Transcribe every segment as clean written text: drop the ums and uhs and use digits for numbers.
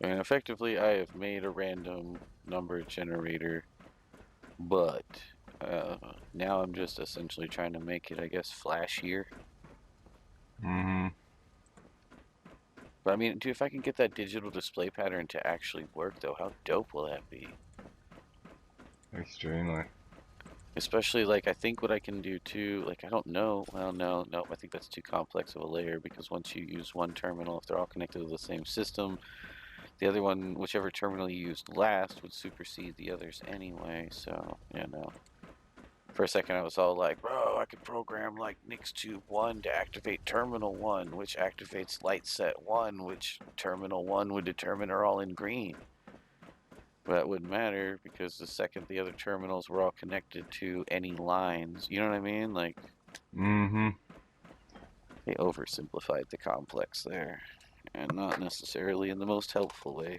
And effectively, I have made a random number generator, but now I'm just essentially trying to make it, I guess, flashier. Mm-hmm. But I mean, dude, if I can get that digital display pattern to actually work, though, how dope will that be? Extremely. Especially, like, I think what I can do too, like, I don't know. Well, no, I think that's too complex of a layer because once you use one terminal, if they're all connected to the same system, the other one, whichever terminal you used last, would supersede the others anyway. So, yeah, no. For a second, I was all like, bro, I could program like NixTube 1 to activate Terminal 1, which activates Light Set 1, which Terminal 1 would determine are all in green. But that wouldn't matter because the second the other terminals were all connected to any lines, you know what I mean? Like, Mm-hmm. they oversimplified the complex there, and not necessarily in the most helpful way.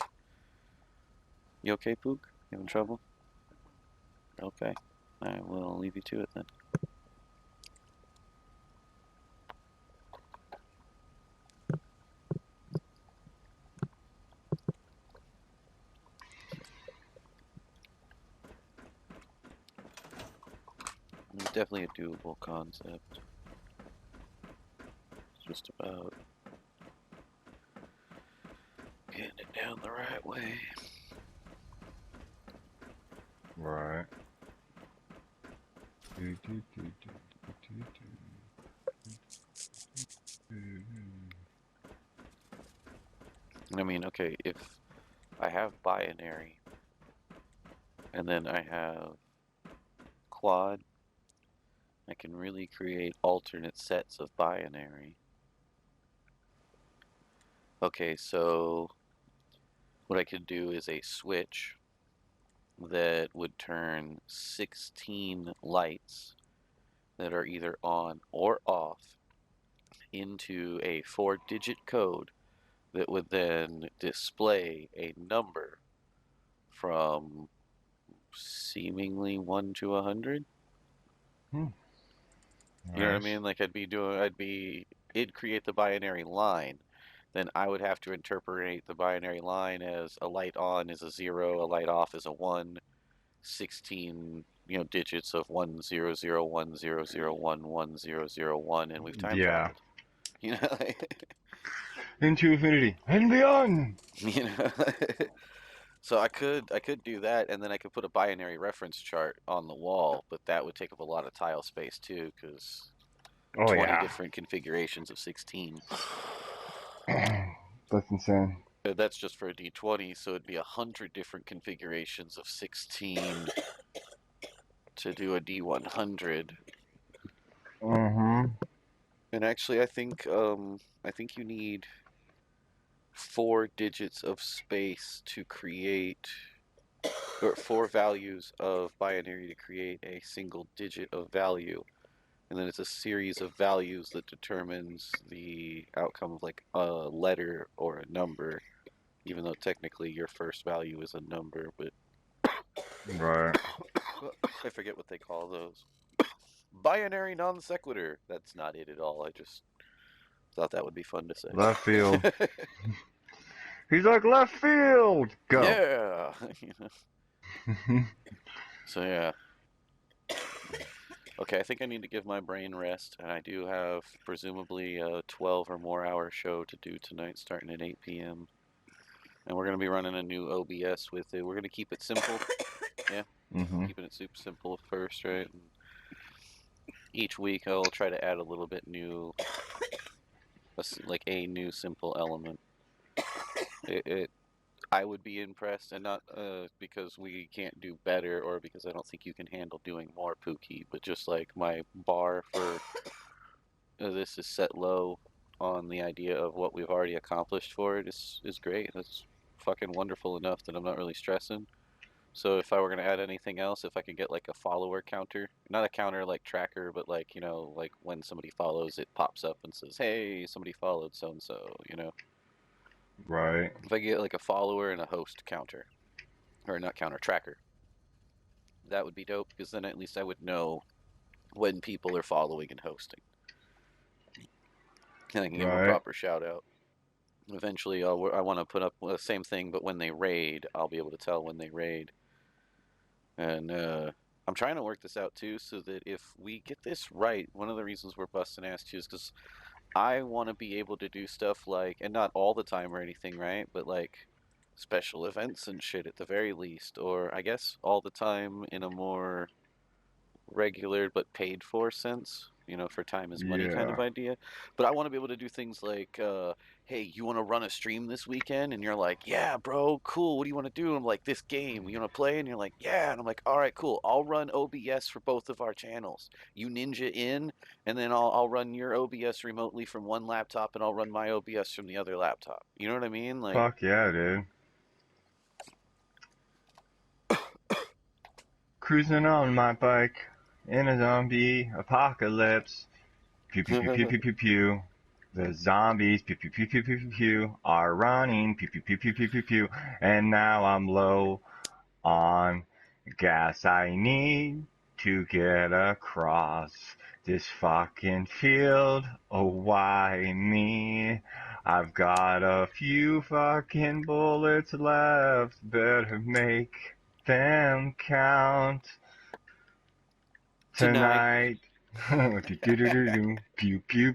You okay, Pook? You having trouble? Okay. I will leave you to it then. It's definitely a doable concept. It's just about getting it down the right way. Right. Do, do, do, do, do, do, I mean, okay, if I have binary and then I have quad, I can really create alternate sets of binary. Okay, so what I could do is a switch that would turn 16 lights that are either on or off into a 4-digit code that would then display a number from seemingly 1 to 100. Hmm. You know what I Nice. mean? Like it'd create the binary line. Then I would have to interpret the binary line as a light on is a 0, a light off is a 1, 16, digits of 10010011001, and we've time Yeah. traveled. You know, Into infinity and beyond. you know. So I could do that, and then I could put a binary reference chart on the wall, but that would take up a lot of tile space too, because Oh 20 yeah. different configurations of 16. That's insane. That's just for a D20, so it'd be 100 different configurations of 16 to do a D100. Mm-hmm. And actually, I think you need 4 digits of space to create, or 4 values of binary to create a single digit of value. And then it's a series of values that determines the outcome of like a letter or a number, even though technically your first value is a number, but Right. I forget what they call those. Binary non sequitur. That's not it at all. I just thought that would be fun to Left field. say. He's like left field. Go. Yeah. So yeah. Okay, I think I need to give my brain rest, and I do have presumably a 12 or more hour show to do tonight, starting at 8 p.m. And we're gonna be running a new OBS with it. We're gonna keep it simple. Yeah, Mm-hmm. keeping it super simple first, right? And each week I'll try to add a little bit new, like a new simple element. It I would be impressed, and not because we can't do better or because I don't think you can handle doing more Pookie, but just like my bar for this is set low on the idea of what we've already accomplished for it is great. That's fucking wonderful enough that I'm not really stressing. So if I were gonna add anything else, if I could get like a follower counter, not a counter like tracker, but like like when somebody follows, it pops up and says, "Hey, somebody followed so and so." Right. If I get like a follower and a host counter, or not counter tracker, that would be dope because then at least I would know when people are following and hosting, and I can give them a Right. proper shout out. Eventually, I want to put up the same thing, but when they raid, I'll be able to tell when they raid. And I'm trying to work this out too, so that if we get this right, one of the reasons we're busting ass too is because I want to be able to do stuff like, and not all the time or anything, right? But like special events and shit at the very least, or I guess all the time in a more regular but paid for sense, for time is money kind of Yeah. idea. But I want to be able to do things like, hey, you want to run a stream this weekend? And you're like, yeah, bro, cool. What do you want to do? And I'm like, this game. You want to play? And you're like, yeah. And I'm like, all right, cool. I'll run OBS for both of our channels. You ninja in, and then I'll run your OBS remotely from one laptop, and I'll run my OBS from the other laptop. You know what I mean? Like, Fuck yeah, dude. Cruising on my bike in a zombie apocalypse. Pew pew pew pew pew pew pew. The zombies pew pew pew pew pew pew pew are running pew pew pew pew pew pew pew. And now I'm low on gas. I need to get across this fucking field. Oh, why me? I've got a few fucking bullets left. Better make them count tonight. tonight. Pew pew pew.